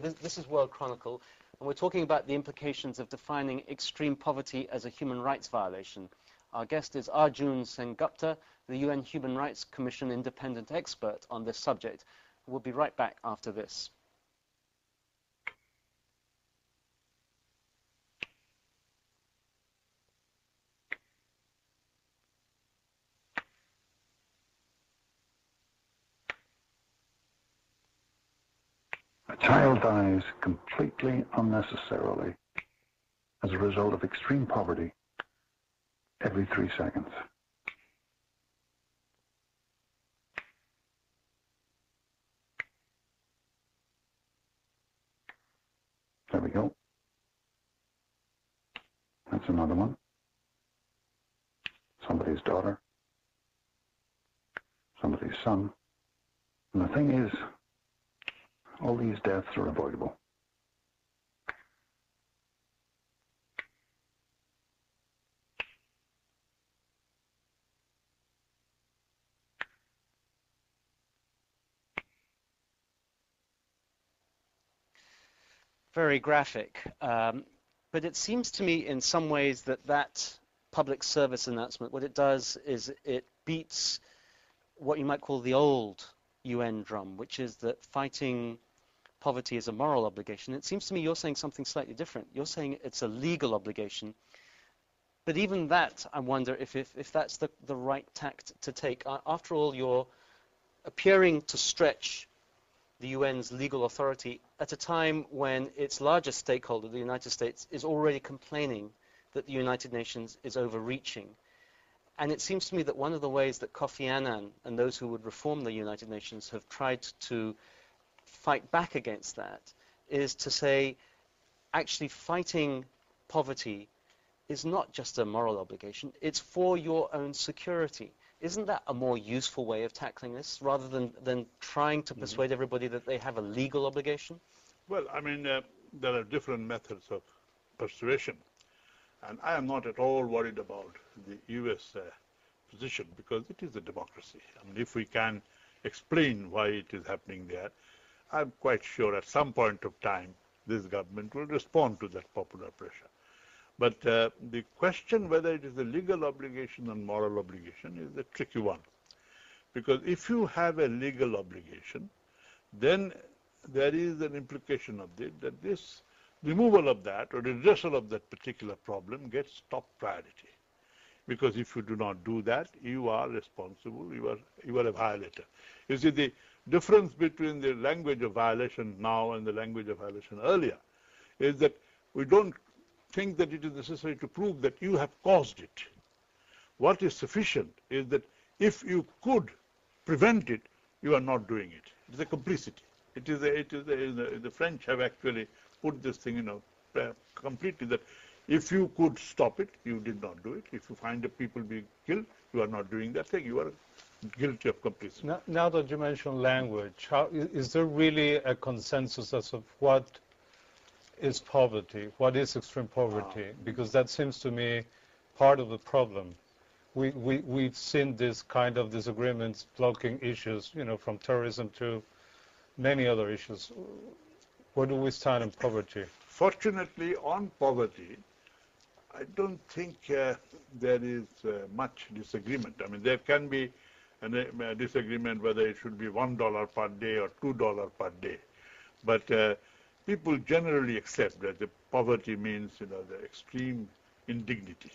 This is World Chronicle, and we're talking about the implications of defining extreme poverty as a human rights violation. Our guest is Arjun Sengupta, the UN Human Rights Commission independent expert on this subject. We'll be right back after this. A child dies completely unnecessarily as a result of extreme poverty every 3 seconds. There we go. That's another one. Somebody's daughter. Somebody's son. And the thing is, all these deaths are avoidable. Very graphic, but it seems to me in some ways that public service announcement, what it does is it beats what you might call the old UN drum, which is that fighting poverty is a moral obligation. It seems to me you're saying something slightly different. You're saying it's a legal obligation. But even that, I wonder if that's the right tact to take. After all, you're appearing to stretch the UN's legal authority at a time when its largest stakeholder, the United States, is already complaining that the United Nations is overreaching. And it seems to me that one of the ways that Kofi Annan and those who would reform the United Nations have tried to fight back against that is to say, actually fighting poverty is not just a moral obligation, it's for your own security. Isn't that a more useful way of tackling this, rather than trying to persuade everybody that they have a legal obligation? Well, I mean, there are different methods of persuasion. And I am not at all worried about the U.S. position, because it is a democracy. I mean, if we can explain why it is happening there, I'm quite sure at some point of time this government will respond to that popular pressure. But the question whether it is a legal obligation or moral obligation is a tricky one. Because if you have a legal obligation, then there is an implication of it that this removal of that or redressal of that particular problem gets top priority. Because if you do not do that, you are responsible, you are a violator. You see, the difference between the language of violation now and the language of violation earlier is that we don't think that it is necessary to prove that you have caused it. What is sufficient is that if you could prevent it, you are not doing it. It is a complicity. The French have actually put this thing, completely, that if you could stop it, you did not do it. If you find the people being killed, you are not doing that thing. You are guilty of complicity. Now that you mention language, is there really a consensus as of what is poverty? What is extreme poverty? Because that seems to me part of the problem. We've seen this kind of disagreements blocking issues, from terrorism to many other issues. Where do we stand in poverty? Fortunately, on poverty, I don't think there is much disagreement. I mean, there can be a disagreement whether it should be $1 per day or $2 per day. But people generally accept that the poverty means, the extreme indignity.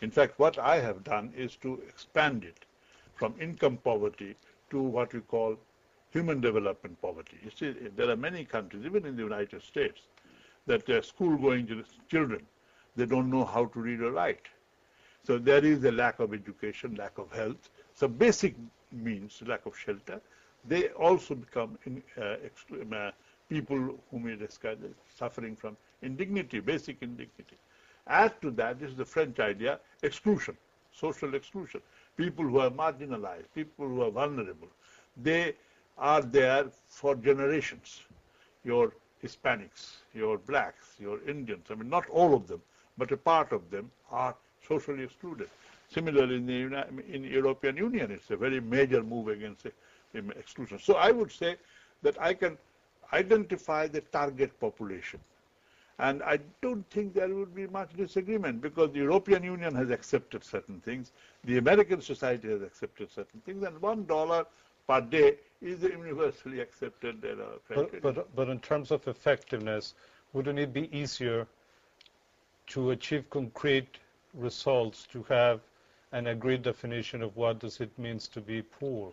In fact, what I have done is to expand it from income poverty to what we call human development poverty. You see, there are many countries, even in the United States, that school-going children, they don't know how to read or write. So there is a lack of education, lack of health. So basic means, lack of shelter. They also become people whom we describe as suffering from indignity, basic indignity. Add to that, this is the French idea, exclusion, social exclusion. People who are marginalized, people who are vulnerable, they are there for generations. Your Hispanics, your blacks, your Indians, I mean, not all of them, but a part of them are socially excluded. Similarly, in the European Union, it's a very major move against exclusion. So I would say that identify the target population. And I don't think there would be much disagreement because the European Union has accepted certain things, the American society has accepted certain things, and $1 per day is the universally accepted criteria. But in terms of effectiveness, wouldn't it be easier to achieve concrete results to have an agreed definition of what does it means to be poor?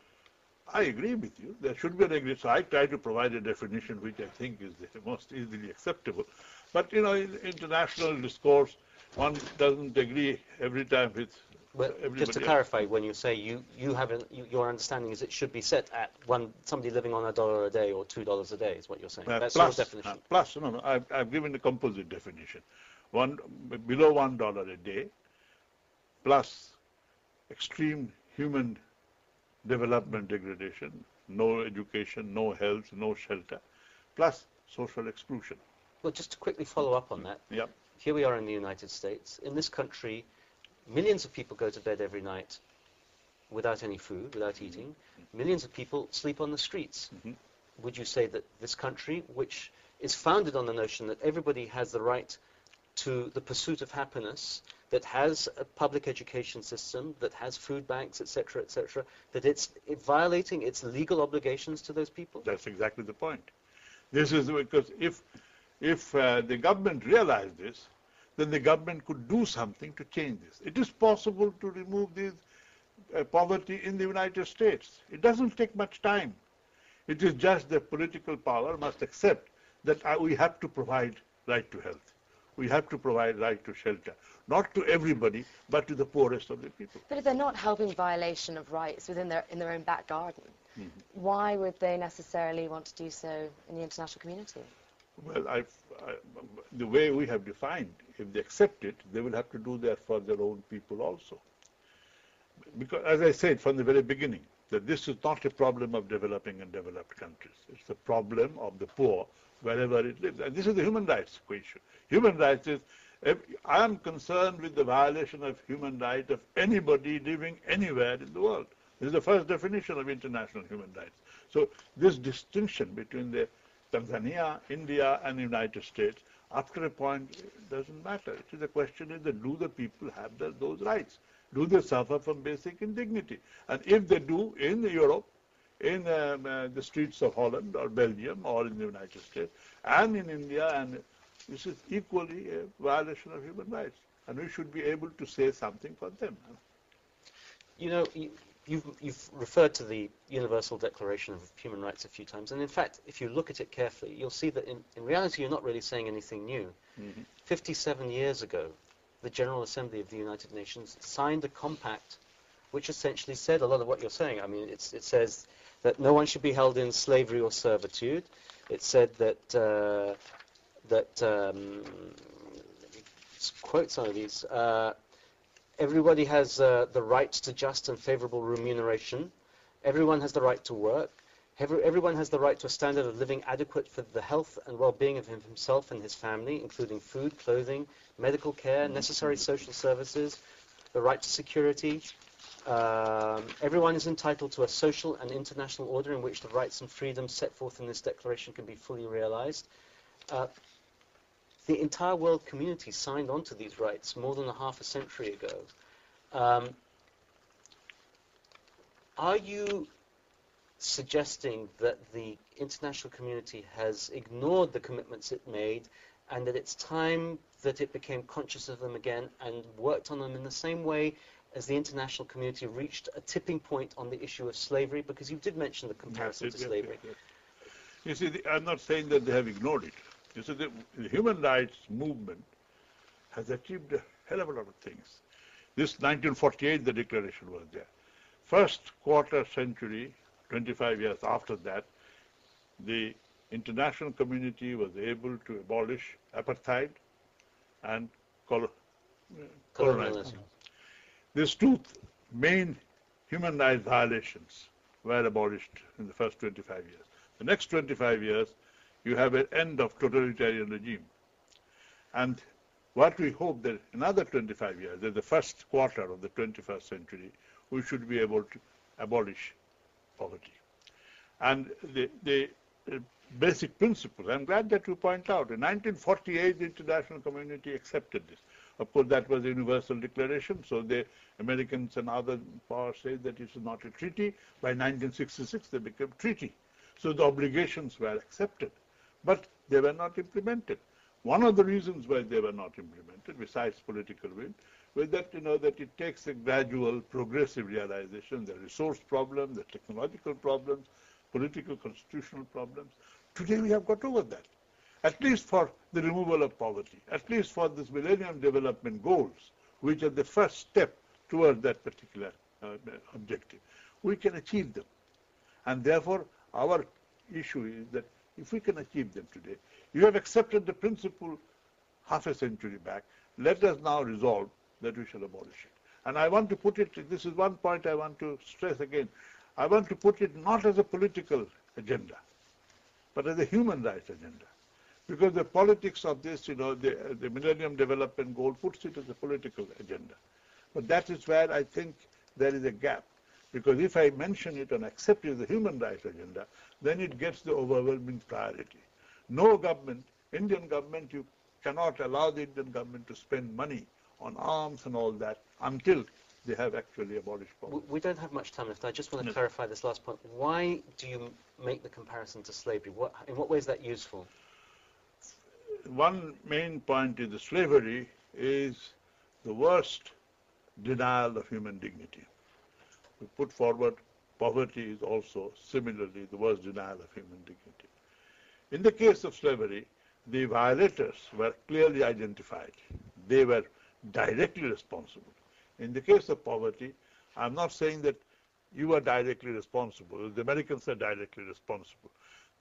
I agree with you. There should be an agreement. So I try to provide a definition which I think is the most easily acceptable. But, in international discourse, one doesn't agree every time with everybody just to else. clarify, when you say your understanding is it should be set at somebody living on $1 a day or $2 a day is what you're saying. That's your definition. No, I've given a composite definition. Below $1 a day, plus extreme human development degradation, no education, no health, no shelter, plus social exclusion. Well, just to quickly follow up on that, Yep. Here we are in the United States. In this country, millions of people go to bed every night without any food, without eating. Millions of people sleep on the streets. Mm-hmm. Would you say that this country, which is founded on the notion that everybody has the right to the pursuit of happiness, that has a public education system, that has food banks, etc., that it's violating its legal obligations to those people? That's exactly the point. This is because if the government realized this, then the government could do something to change this. It is possible to remove this poverty in the United States. It doesn't take much time. It is just the political power must accept that we have to provide right to health. We have to provide right to shelter, not to everybody, but to the poorest of the people. But if they're not helping violation of rights in their own back garden, why would they necessarily want to do so in the international community? Well, the way we have defined, if they accept it, they will have to do that for their own people also. Because, as I said from the very beginning, that this is not a problem of developing and developed countries. It's a problem of the poor wherever it lives. And this is the human rights issue. Human rights is, I am concerned with the violation of human rights of anybody living anywhere in the world. This is the first definition of international human rights. So this distinction between the Tanzania, India, and the United States, after a point, doesn't matter. It is the question is that do the people have those rights? Do they suffer from basic indignity? And if they do, in Europe, in the streets of Holland or Belgium or in the United States, and in India, and this is equally a violation of human rights. And we should be able to say something for them. You know, you've referred to the Universal Declaration of Human Rights a few times, and in fact, if you look at it carefully, you'll see that in reality you're not really saying anything new. 57 years ago, the General Assembly of the United Nations signed a compact which essentially said a lot of what you're saying. I mean, it says that no one should be held in slavery or servitude. It said that, let's quote some of these, everybody has the right to just and favorable remuneration. Everyone has the right to work. Everyone has the right to a standard of living adequate for the health and well-being of himself and his family, including food, clothing, medical care, necessary social services, the right to security. Everyone is entitled to a social and international order in which the rights and freedoms set forth in this declaration can be fully realized. The entire world community signed on to these rights more than half a century ago. Are you suggesting that the international community has ignored the commitments it made and that it's time that it became conscious of them again and worked on them in the same way as the international community reached a tipping point on the issue of slavery? Because you did mention the comparison to slavery. Yes. You see, I'm not saying that they have ignored it. You see, the human rights movement has achieved a hell of a lot of things. This 1948, the declaration was there. First quarter century, 25 years after that, the international community was able to abolish apartheid and colonization. These two main human rights violations were abolished in the first 25 years. The next 25 years, you have an end of totalitarian regime. And what we hope that another 25 years, that the first quarter of the 21st century, we should be able to abolish poverty. And the basic principles. I'm glad that you point out. In 1948, the international community accepted this. Of course, that was a universal declaration, so the Americans and other powers said that it is not a treaty. By 1966, they became treaty. So the obligations were accepted, but they were not implemented. One of the reasons why they were not implemented, besides political will, was that, that it takes a gradual, progressive realization, the resource problem, the technological problems, political, constitutional problems. Today we have got over that, at least for the removal of poverty, at least for this Millennium Development Goals, which are the first step towards that particular objective. We can achieve them. And therefore, our issue is that if we can achieve them today, you have accepted the principle half a century back. Let us now resolve that we shall abolish it. And I want to put it, this is one point I want to stress again, I want to put it not as a political agenda, but as a human rights agenda. Because the politics of this, the Millennium Development Goal puts it as a political agenda. But that is where I think there is a gap. Because if I mention it and accept it as a human rights agenda, then it gets the overwhelming priority. No government, Indian government, you cannot allow the Indian government to spend money on arms and all that until they have actually abolished poverty. We don't have much time left. I just want to clarify this last point. Why do you make the comparison to slavery? In what way is that useful? One main point is that slavery is the worst denial of human dignity. We put forward poverty is also similarly the worst denial of human dignity. In the case of slavery, the violators were clearly identified. They were directly responsible. In the case of poverty, I'm not saying that you are directly responsible, the Americans are directly responsible.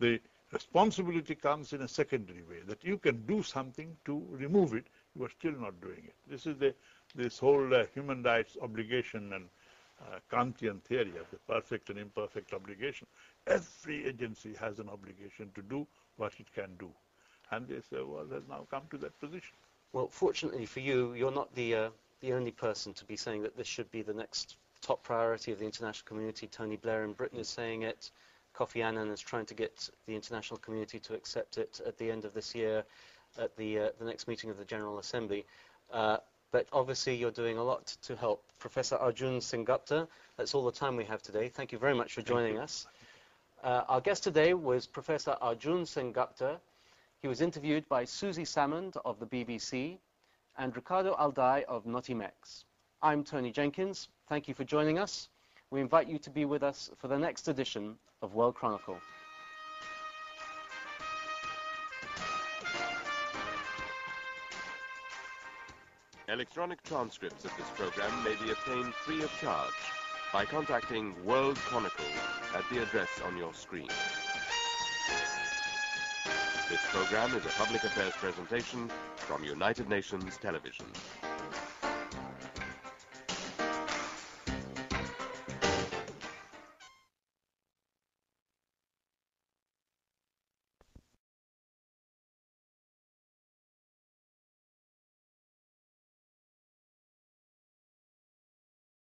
The responsibility comes in a secondary way, that you can do something to remove it, you are still not doing it. This is this whole human rights obligation and Kantian theory of the perfect and imperfect obligation. Every agency has an obligation to do what it can do. And this world has now come to that position. Well, fortunately for you, you're not the only person to be saying that this should be the next top priority of the international community. Tony Blair in Britain is saying it. Kofi Annan is trying to get the international community to accept it at the end of this year at the next meeting of the General Assembly. But obviously you're doing a lot to help. Professor Arjun Sengupta, that's all the time we have today. Thank you very much for joining us. Our guest today was Professor Arjun Sengupta. He was interviewed by Susie Salmond of the BBC and Ricardo Alday of Notimex. I'm Tony Jenkins. Thank you for joining us. We invite you to be with us for the next edition of World Chronicle. Electronic transcripts of this program may be obtained free of charge by contacting World Chronicle at the address on your screen. This program is a public affairs presentation from United Nations Television.